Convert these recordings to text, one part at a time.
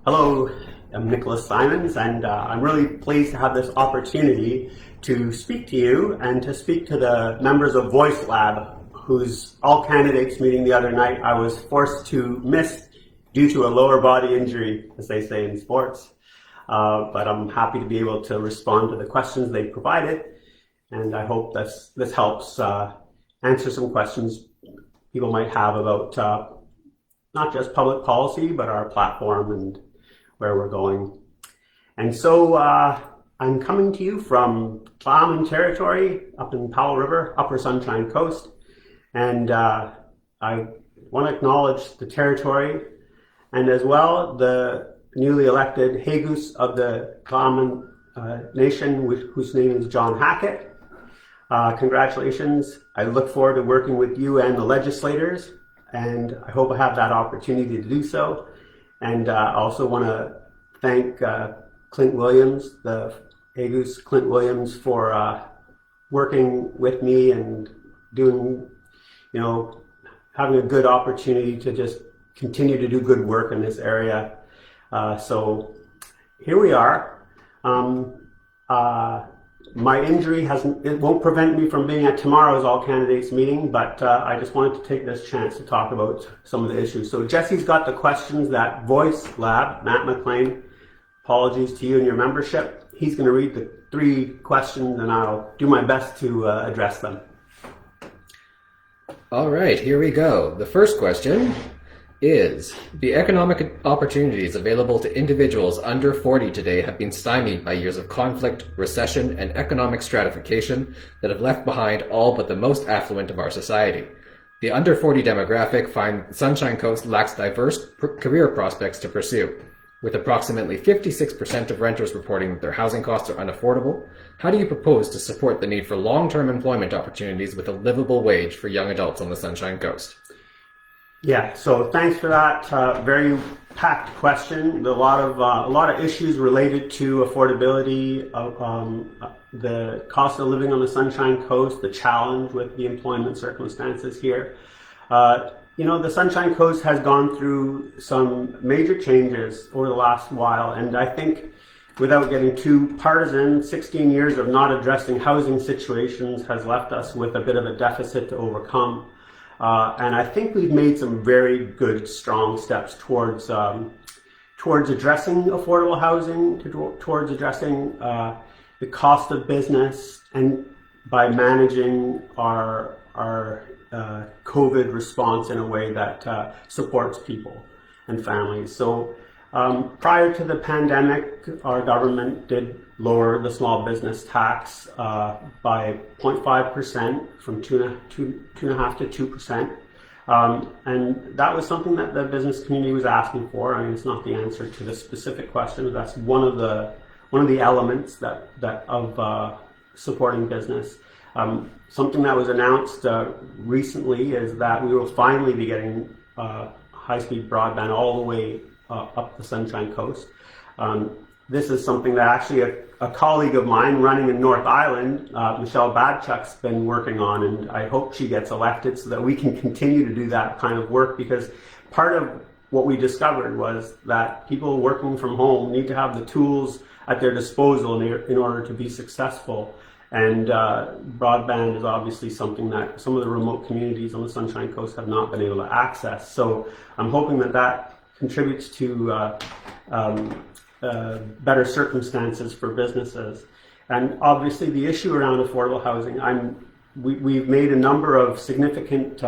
Hello, I'm Nicholas Simons, and I'm really pleased to have this opportunity to speak to you and to speak to the members of VoiceLab, whose all candidates meeting the other night I was forced to miss due to a lower body injury, as they say in sports. But I'm happy to be able to respond to the questions they provided, and I hope this helps answer some questions people might have about not just public policy, but our platform and where we're going. And so I'm coming to you from Tla'amin territory up in Powell River, Upper Sunshine Coast. And I want to acknowledge the territory and as well the newly elected Hagus of the Tla'amin Nation, whose name is John Hackett. Congratulations. I look forward to working with you and the legislators, and I hope I have that opportunity to do so. And I also want to thank Clint Williams, the Hagus Clint Williams, for working with me and doing, having a good opportunity to just continue to do good work in this area. So here we are. My injury won't prevent me from being at tomorrow's all candidates meeting, but I just wanted to take this chance to talk about some of the issues. So Jesse's got the questions that VoiceLab, Matt McLean, apologies to you and your membership. He's going to read the 3 questions and I'll do my best to address them. All right, here we go. The first question is, the economic opportunities available to individuals under 40 today have been stymied by years of conflict, recession, and economic stratification that have left behind all but the most affluent of our society. The under 40 demographic find Sunshine Coast lacks diverse career prospects to pursue. With approximately 56% of renters reporting that their housing costs are unaffordable, how do you propose to support the need for long-term employment opportunities with a livable wage for young adults on the Sunshine Coast? Yeah, so thanks for that very packed question. A lot of issues related to affordability, the cost of living on the Sunshine Coast, the challenge with the employment circumstances here. The Sunshine Coast has gone through some major changes over the last while, and I think without getting too partisan, 16 years of not addressing housing situations has left us with a bit of a deficit to overcome. And I think we've made some very good, strong steps towards addressing affordable housing, towards addressing the cost of business, and by managing our COVID response in a way that supports people and families. So prior to the pandemic, our government did lower the small business tax by 0.5% from 2.5% to 2%. And that was something that the business community was asking for. I mean, it's not the answer to the specific question, but that's one of the elements that of supporting business. Something that was announced recently is that we will finally be getting high-speed broadband all the way up the Sunshine Coast. This is something that actually a colleague of mine running in North Island, Michelle Badchuk's been working on, and I hope she gets elected so that we can continue to do that kind of work, because part of what we discovered was that people working from home need to have the tools at their disposal in order to be successful. And broadband is obviously something that some of the remote communities on the Sunshine Coast have not been able to access. So I'm hoping that contributes to better circumstances for businesses. And obviously the issue around affordable housing, we've made a number of significant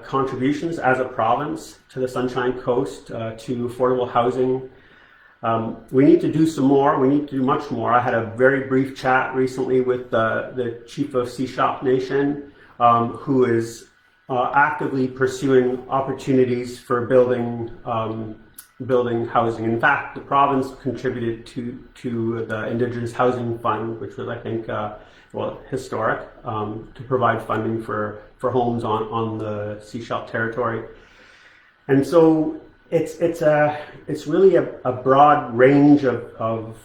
contributions as a province to the Sunshine Coast to affordable housing. We need to do some more. We need to do much more. I had a very brief chat recently with the chief of Seashop Nation, who is actively pursuing opportunities for building housing. In fact, the province contributed to the Indigenous Housing Fund, which was, I think, historic, to provide funding for homes on the Seashop territory. And so it's really a broad range of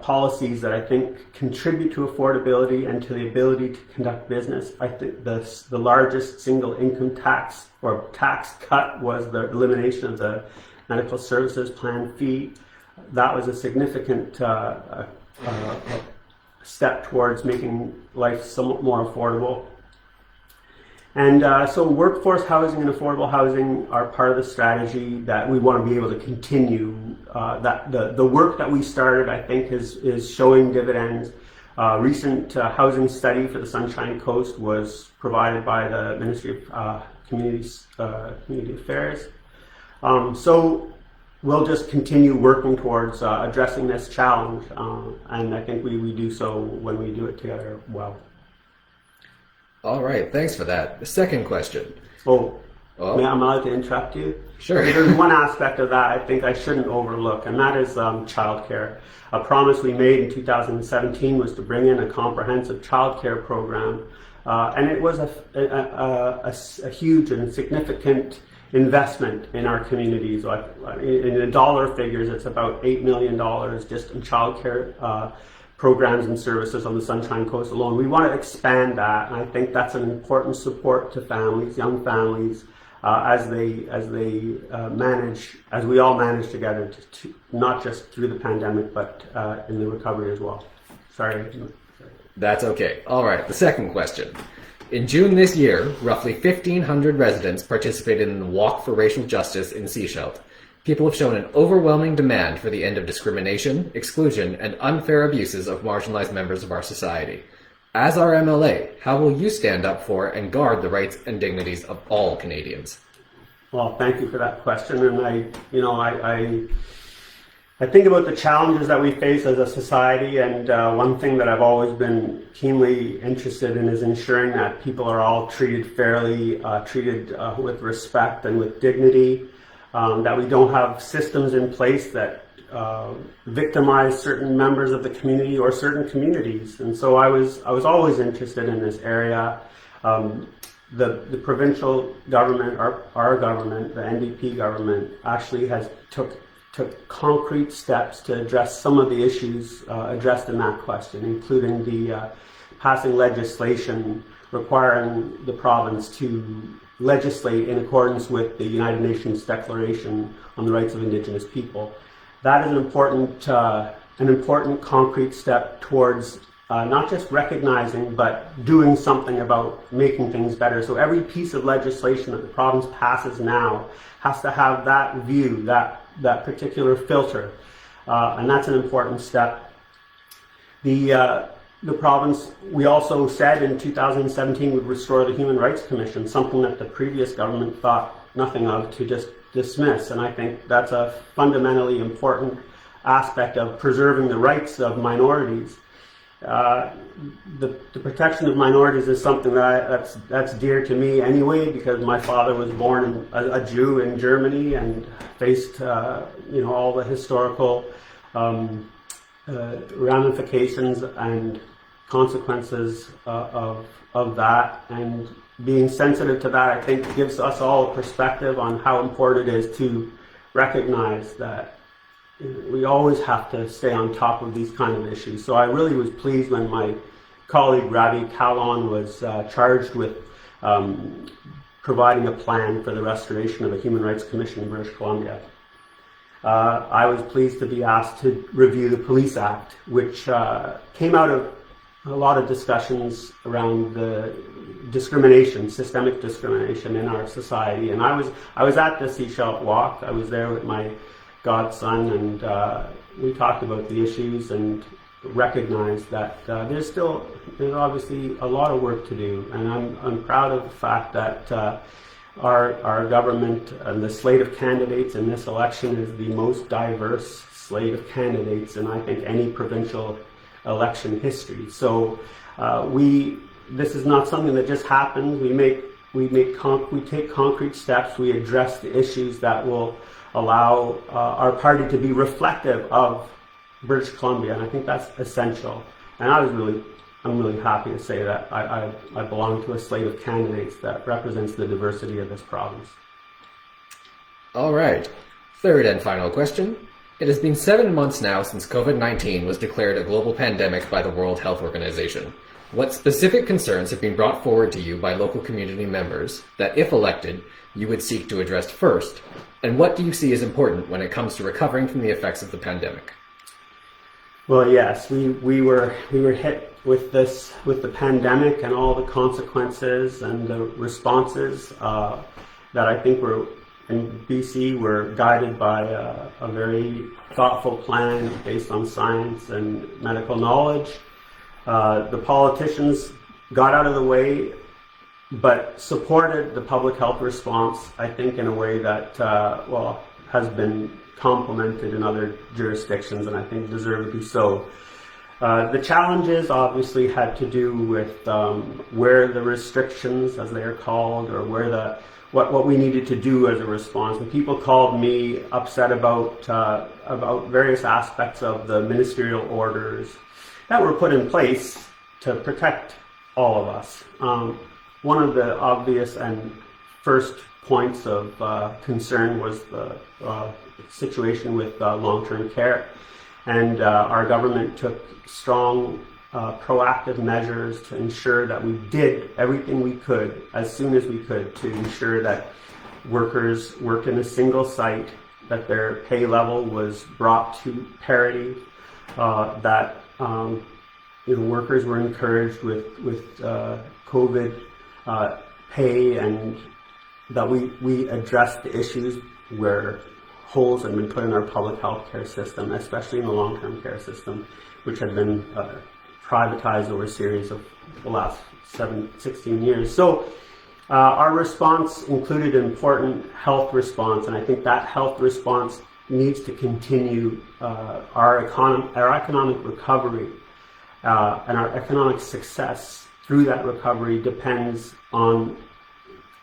policies that I think contribute to affordability and to the ability to conduct business. I think the largest single income tax or tax cut was the elimination of the medical services plan fee. That was a significant step towards making life somewhat more affordable. And so workforce housing and affordable housing are part of the strategy that we want to be able to continue. That the work that we started, I think, is showing dividends. Recent housing study for the Sunshine Coast was provided by the Ministry of Community Affairs. So we'll just continue working towards addressing this challenge, and I think we do so when we do it together well. All right, thanks for that. The second question. Oh, am I allowed to interrupt you? Sure. There's one aspect of that I think I shouldn't overlook, and that is childcare. A promise we made in 2017 was to bring in a comprehensive childcare program, and it was a huge and significant investment in our communities. In the dollar figures, it's about $8 million just in childcare programs and services on the Sunshine Coast alone. We want to expand that, and I think that's an important support to families, young families, as they manage, as we all manage together, to not just through the pandemic, but in the recovery as well. Sorry. That's okay. All right, the second question. In June this year, roughly 1,500 residents participated in the Walk for Racial Justice in Sechelt. People have shown an overwhelming demand for the end of discrimination, exclusion, and unfair abuses of marginalized members of our society. As our MLA, how will you stand up for and guard the rights and dignities of all Canadians? Well, thank you for that question. And I think about the challenges that we face as a society, and one thing that I've always been keenly interested in is ensuring that people are all treated fairly, treated with respect and with dignity, that we don't have systems in place that victimize certain members of the community or certain communities. And so I was always interested in this area. The provincial government, our government, the NDP government, actually took concrete steps to address some of the issues addressed in that question, including the passing legislation requiring the province to legislate in accordance with the United Nations Declaration on the Rights of Indigenous People. That is an important concrete step towards not just recognizing, but doing something about making things better. So every piece of legislation that the province passes now has to have that view, that particular filter, and that's an important step. The province, we also said in 2017 would restore the Human Rights Commission, something that the previous government thought nothing of, to just dismiss. And I think that's a fundamentally important aspect of preserving the rights of minorities. The protection of minorities is something that's dear to me anyway, because my father was born a Jew in Germany and faced all the historical ramifications and consequences of that, and being sensitive to that, I think, gives us all a perspective on how important it is to recognize that we always have to stay on top of these kind of issues. So I really was pleased when my colleague Ravi Kalon was charged with providing a plan for the restoration of a Human Rights Commission in British Columbia. I was pleased to be asked to review the Police Act, which came out of a lot of discussions around the discrimination, systemic discrimination in our society. And I was at the Sechelt Walk. I was there with my godson, and we talked about the issues and recognized that there's obviously a lot of work to do. And I'm proud of the fact that our government and the slate of candidates in this election is the most diverse slate of candidates in, I think, any provincial election history. So this is not something that just happens. We take concrete steps. We address the issues that will allow our party to be reflective of British Columbia, and I think that's essential. And I'm really happy to say that I belong to a slate of candidates that represents the diversity of this province. All right. Third and final question. It has been 7 months now since COVID-19 was declared a global pandemic by the World Health Organization. What specific concerns have been brought forward to you by local community members that, if elected, you would seek to address first? And what do you see as important when it comes to recovering from the effects of the pandemic? Well, yes, we were hit with the pandemic and all the consequences and the responses that I think were in BC were guided by a very thoughtful plan based on science and medical knowledge. The politicians got out of the way, but supported the public health response, I think, in a way that, has been complemented in other jurisdictions, and I think deservedly so. The challenges obviously had to do with where the restrictions, as they are called, or where what we needed to do as a response. And people called me upset about various aspects of the ministerial orders that were put in place to protect all of us. One of the obvious and first points of concern was the situation with long-term care. And our government took strong proactive measures to ensure that we did everything we could as soon as we could to ensure that workers work in a single site, that their pay level was brought to parity, that workers were encouraged with COVID pay, and that we addressed the issues where holes had been put in our public health care system, especially in the long-term care system, which had been privatized over a series of the last 16 years. So our response included an important health response, and I think that health response needs to continue. Our economic recovery and our economic success through that recovery depends on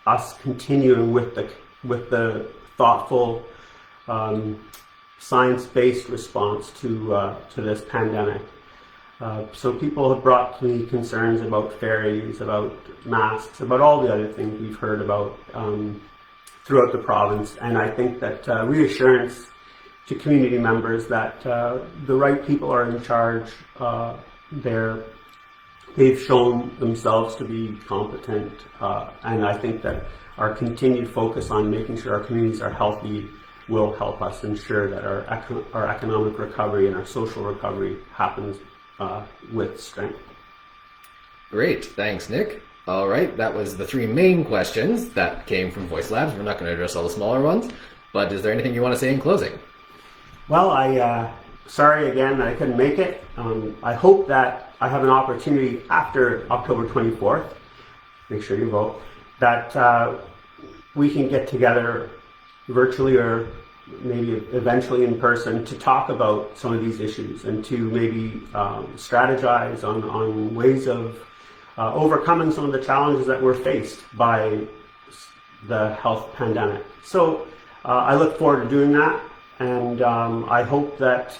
us continuing with the thoughtful, science-based response to this pandemic. So people have brought to me concerns about ferries, about masks, about all the other things we've heard about throughout the province. And I think that reassurance to community members that the right people are in charge. They've shown themselves to be competent. And I think that our continued focus on making sure our communities are healthy will help us ensure that our economic recovery and our social recovery happens with strength. Great, thanks, Nick. All right, that was the three main questions that came from VoiceLabs. We're not going to address all the smaller ones, but is there anything you want to say in closing? Well, sorry again that I couldn't make it. I hope that I have an opportunity after October 24th, make sure you vote, that we can get together virtually or maybe eventually in person to talk about some of these issues and to maybe strategize on ways of overcoming some of the challenges that were faced by the health pandemic. So I look forward to doing that, and I hope that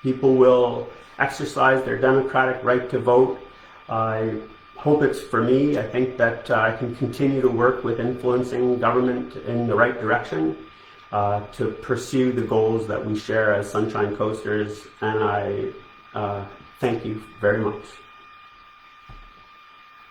people will exercise their democratic right to vote. I hope it's for me. I think that I can continue to work with influencing government in the right direction to pursue the goals that we share as Sunshine Coasters, and I thank you very much.